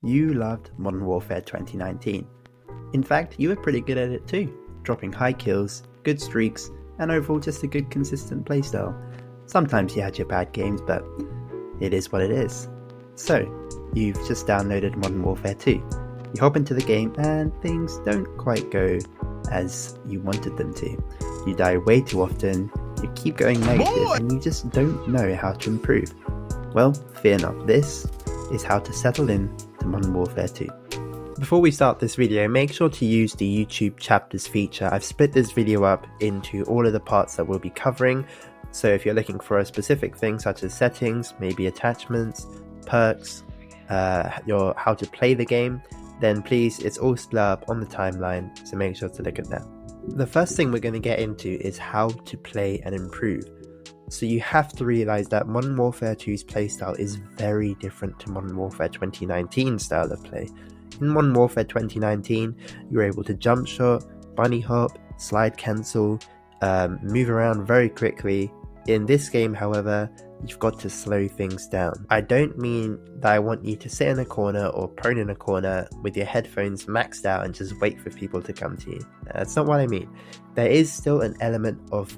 You loved Modern Warfare 2019. In fact, you were pretty good at it too, dropping high kills, good streaks, and overall just a good consistent playstyle. Sometimes you had your bad games, but it is what it is. So, you've just downloaded Modern Warfare 2. You hop into the game and things don't quite go as you wanted them to. You die way too often, you keep going negative, and you just don't know how to improve. Well, fear not, this is how to settle in to Modern Warfare 2. Before we start this video, make sure to use the YouTube chapters feature. I've split this video up into all of the parts that we'll be covering. So if you're looking for a specific thing such as settings, maybe attachments, perks, how to play the game, then please, it's all split up on the timeline, so make sure to look at that. The first thing we're going to get into is how to play and improve. So you have to realize that Modern Warfare 2's playstyle is very different to Modern Warfare 2019's style of play. In Modern Warfare 2019, you're able to jump shot, bunny hop, slide cancel, move around very quickly. In this game, however, you've got to slow things down. I don't mean that I want you to sit in a corner or prone in a corner with your headphones maxed out and just wait for people to come to you. That's not what I mean. There is still an element of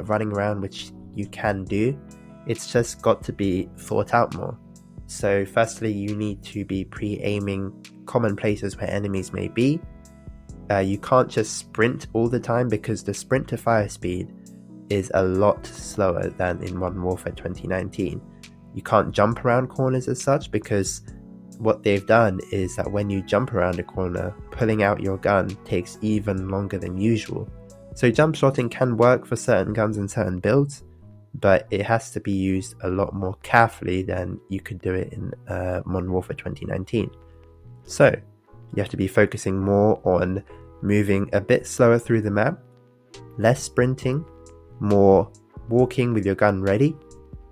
running around which you can do. It's just got to be thought out more. So firstly, you need to be pre-aiming common places where enemies may be. You can't just sprint all the time because the sprint to fire speed is a lot slower than in Modern Warfare 2019. You can't jump around corners as such because what they've done is that when you jump around a corner, pulling out your gun takes even longer than usual. So jump shotting can work for certain guns and certain builds, but it has to be used a lot more carefully than you could do it in Modern Warfare 2019. So you have to be focusing more on moving a bit slower through the map, less sprinting, more walking with your gun ready,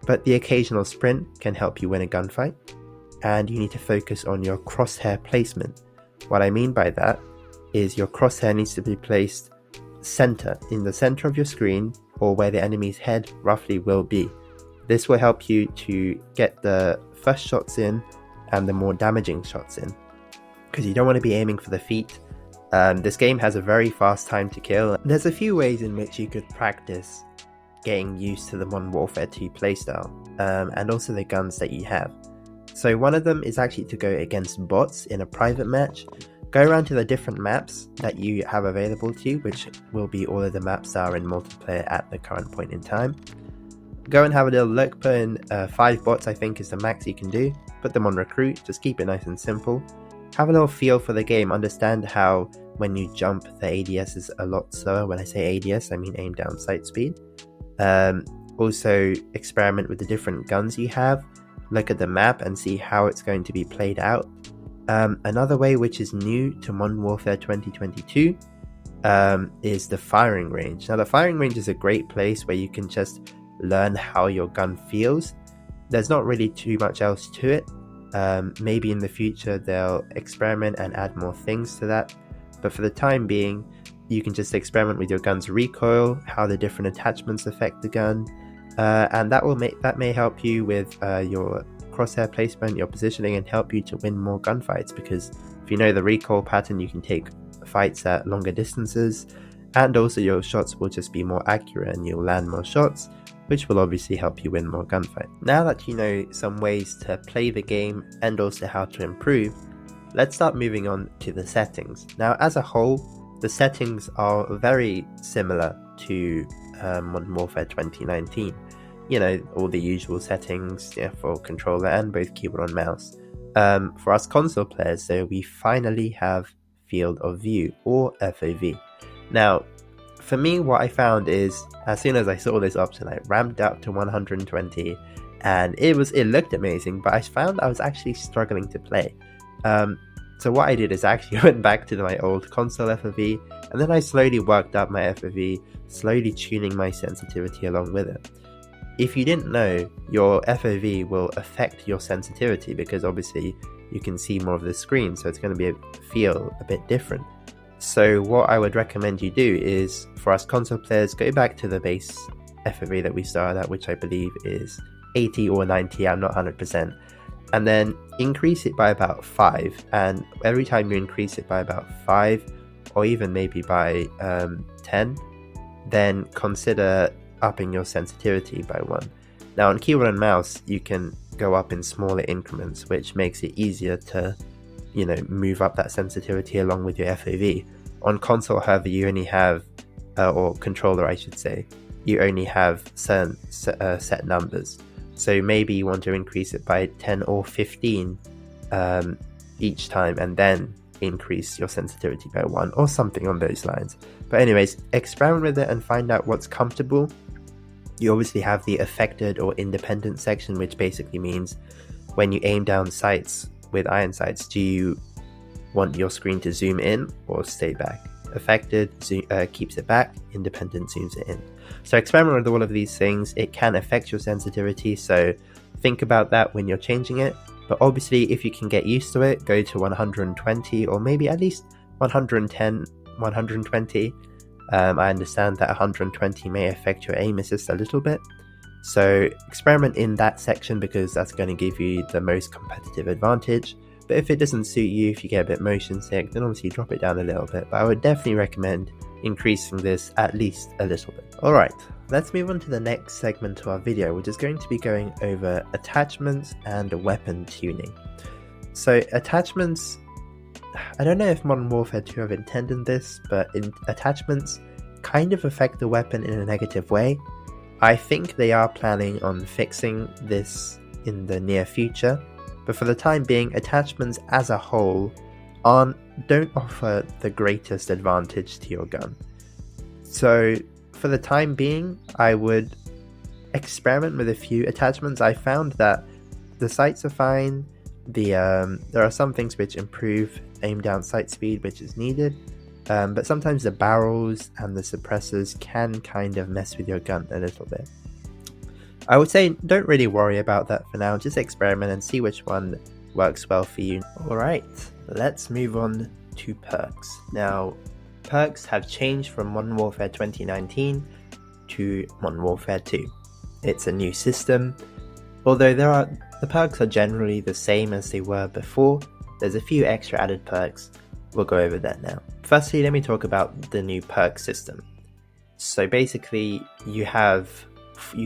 but the occasional sprint can help you win a gunfight, and you need to focus on your crosshair placement. What I mean by that is your crosshair needs to be placed in the center of your screen, or where the enemy's head roughly will be. This will help you to get the first shots in and the more damaging shots in, because you don't want to be aiming for the feet. This game has a very fast time to kill. There's a few ways in which you could practice getting used to the Modern Warfare 2 playstyle, and also the guns that you have. So one of them is actually to go against bots in a private match. Go around to the different maps that you have available to you, which will be all of the maps that are in multiplayer at the current point in time. Go and have a little look, put in 5 bots I think is the max you can do. Put them on recruit, just keep it nice and simple. Have a little feel for the game, understand how when you jump the ADS is a lot slower. When I say ADS, I mean aim down sight speed. Also experiment with the different guns you have, look at the map and see how it's going to be played out. Another way which is new to Modern Warfare 2022 is the firing range. Now the firing range is a great place where you can just learn how your gun feels. There's not really too much else to it. Maybe in the future they'll experiment and add more things to that, but for the time being you can just experiment with your gun's recoil, how the different attachments affect the gun, and that may help you with your crosshair placement, your positioning, and help you to win more gunfights, because if you know the recoil pattern you can take fights at longer distances, and also your shots will just be more accurate and you'll land more shots, which will obviously help you win more gunfights. Now that you know some ways to play the game and also how to improve, let's start moving on to the settings. Now as a whole, the settings are very similar to Modern Warfare 2019. You know, all the usual settings for controller and both keyboard and mouse. For us console players, though, we finally have Field of View, or FOV. Now, for me, what I found is, as soon as I saw this option, I ramped up to 120, and it looked amazing, but I found I was actually struggling to play. So what I did is actually went back to my old console FOV, and then I slowly worked up my FOV, slowly tuning my sensitivity along with it. If you didn't know, your FOV will affect your sensitivity because obviously you can see more of the screen, so it's going to feel a bit different. So what I would recommend you do is, for us console players, go back to the base FOV that we started at, which I believe is 80 or 90, I'm not 100%. and then increase it by about 5, and every time you increase it by about 5, or even maybe by 10, then consider upping your sensitivity by 1. Now on keyboard and mouse you can go up in smaller increments, which makes it easier to, you know, move up that sensitivity along with your FOV. On console, however, you only have, or controller I should say, you only have certain set numbers. So maybe you want to increase it by 10 or 15 each time, and then increase your sensitivity by 1 or something on those lines. But anyways, experiment with it and find out what's comfortable. You obviously have the affected or independent section, which basically means when you aim down sights with iron sights, do you want your screen to zoom in or stay back? Affected keeps it back, independent zooms it in. So experiment with all of these things. It can affect your sensitivity, so think about that when you're changing it. But obviously if you can get used to it, go to 120 or maybe at least 110, 120. I understand that 120 may affect your aim assist a little bit, so experiment in that section because that's going to give you the most competitive advantage. But if it doesn't suit you, if you get a bit motion sick, then obviously drop it down a little bit. But I would definitely recommend increasing this at least a little bit. Alright, let's move on to the next segment of our video, which is going to be going over attachments and weapon tuning. So attachments, I don't know if Modern Warfare 2 have intended this, but attachments kind of affect the weapon in a negative way. I think they are planning on fixing this in the near future, but for the time being, attachments as a whole don't offer the greatest advantage to your gun. So for the time being, I would experiment with a few attachments. I found that the sights are fine. There are some things which improve aim down sight speed, which is needed, but sometimes the barrels and the suppressors can kind of mess with your gun a little bit. I would say don't really worry about that for now, just experiment and see which one works well for you. Alright, let's move on to perks. Now, perks have changed from Modern Warfare 2019 to Modern Warfare 2. It's a new system. Although the perks are generally the same as they were before, there's a few extra added perks. We'll go over that now. Firstly, let me talk about the new perk system. So basically, you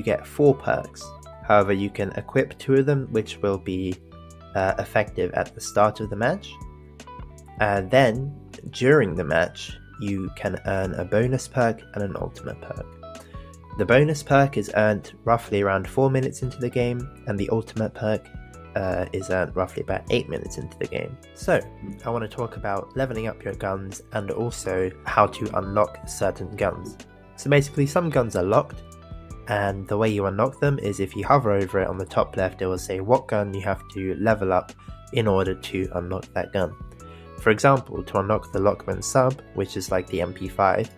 get 4 perks. However, you can equip 2 of them, which will be effective at the start of the match. And then, during the match, you can earn a bonus perk and an ultimate perk. The bonus perk is earned roughly around 4 minutes into the game, and the ultimate perk is earned roughly about 8 minutes into the game. So, I want to talk about leveling up your guns and also how to unlock certain guns. So basically, some guns are locked, and the way you unlock them is if you hover over it on the top left, it will say what gun you have to level up in order to unlock that gun. For example, to unlock the Lockman sub, which is like the MP5,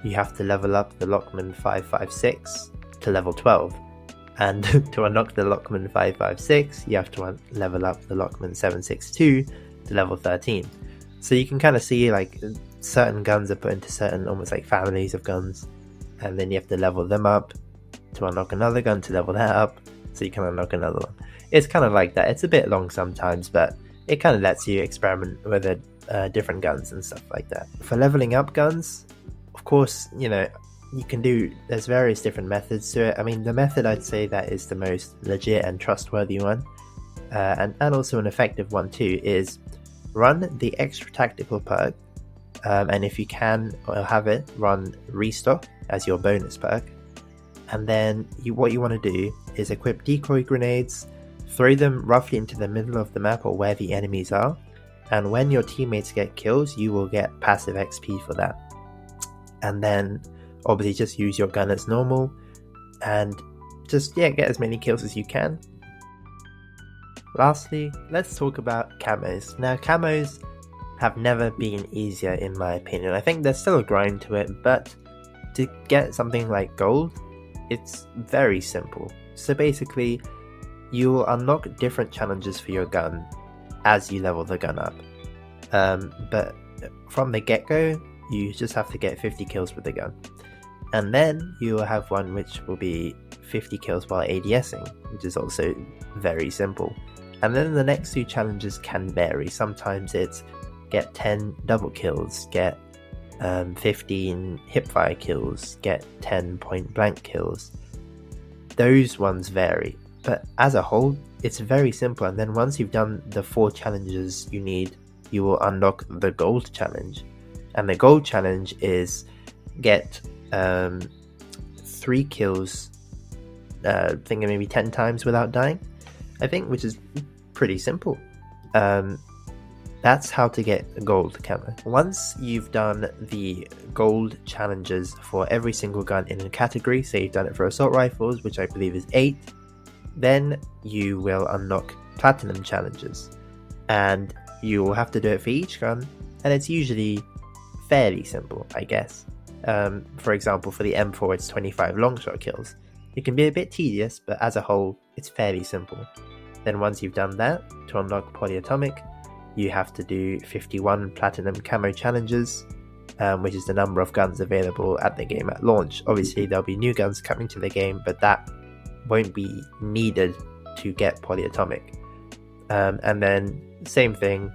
you have to level up the Lockman 556 to level 12, and to unlock the Lockman 556 you have to level up the Lockman 762 to level 13. So you can kind of see like certain guns are put into certain almost like families of guns, and then you have to level them up to unlock another gun to level that up so you can unlock another one. It's kind of like that. It's a bit long sometimes, but it kind of lets you experiment with different guns and stuff like that. For leveling up guns, of course, you know, there's various different methods to it. I mean, the method I'd say that is the most legit and trustworthy one, and also an effective one too, is run the extra tactical perk, and if you can or have it, run restock as your bonus perk. And then what you want to do is equip decoy grenades, throw them roughly into the middle of the map or where the enemies are, and when your teammates get kills, you will get passive XP for that. And then obviously just use your gun as normal and just get as many kills as you can. Lastly, let's talk about camos. Now, camos have never been easier in my opinion. I think there's still a grind to it, but to get something like gold, it's very simple. So basically, you will unlock different challenges for your gun as you level the gun up. But from the get-go, you just have to get 50 kills with the gun. And then you will have one which will be 50 kills while ADSing, which is also very simple. And then the next 2 challenges can vary. Sometimes it's get 10 double kills, get 15 hipfire kills, get 10 point blank kills. Those ones vary, but as a whole it's very simple. And then once you've done the 4 challenges you need, you will unlock the gold challenge. And the gold challenge is get 3 kills, thinking maybe 10 times without dying, I think, which is pretty simple. That's how to get a gold camo. Once you've done the gold challenges for every single gun in a category, say you've done it for assault rifles, which I believe is 8, then you will unlock platinum challenges, and you will have to do it for each gun, and it's usually fairly simple, I guess. For example, for the M4 it's 25 longshot kills. It can be a bit tedious, but as a whole it's fairly simple. Then once you've done that, to unlock polyatomic, you have to do 51 platinum camo challenges, which is the number of guns available at the game at launch. Obviously there'll be new guns coming to the game, but that won't be needed to get polyatomic. And then same thing,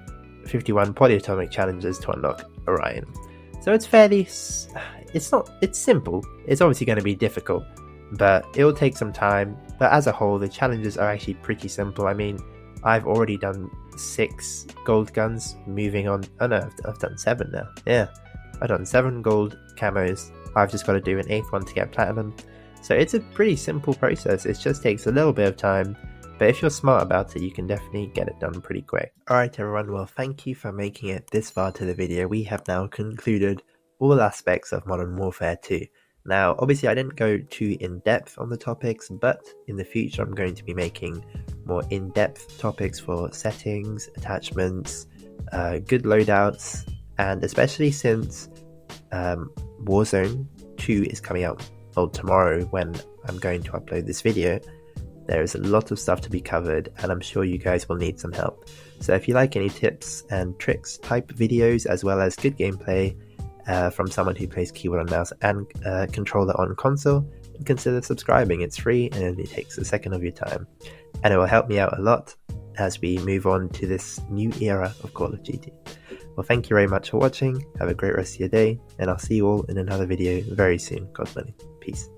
51 polyatomic challenges to unlock Orion. So it's it's simple. It's obviously going to be difficult, but it will take some time. But as a whole, the challenges are actually pretty simple. I mean, I've already done 6 gold guns, moving on. Oh no, I've done 7 now. Yeah, I've done 7 gold camos. I've just got to do an 8th one to get platinum. So it's a pretty simple process. It just takes a little bit of time, but if you're smart about it, you can definitely get it done pretty quick. Alright everyone, well thank you for making it this far to the video. We have now concluded all aspects of Modern Warfare 2. Now obviously I didn't go too in depth on the topics, but in the future I'm going to be making more in-depth topics for settings, attachments, good loadouts, and especially since Warzone 2 is coming out tomorrow when I'm going to upload this video, there is a lot of stuff to be covered, and I'm sure you guys will need some help. So if you like any tips and tricks type videos, as well as good gameplay from someone who plays keyboard and mouse and controller on console, consider subscribing. It's free and it only takes a second of your time, and it will help me out a lot as we move on to this new era of Call of Duty. Well, thank you very much for watching. Have a great rest of your day, and I'll see you all in another video very soon, God willing. Peace.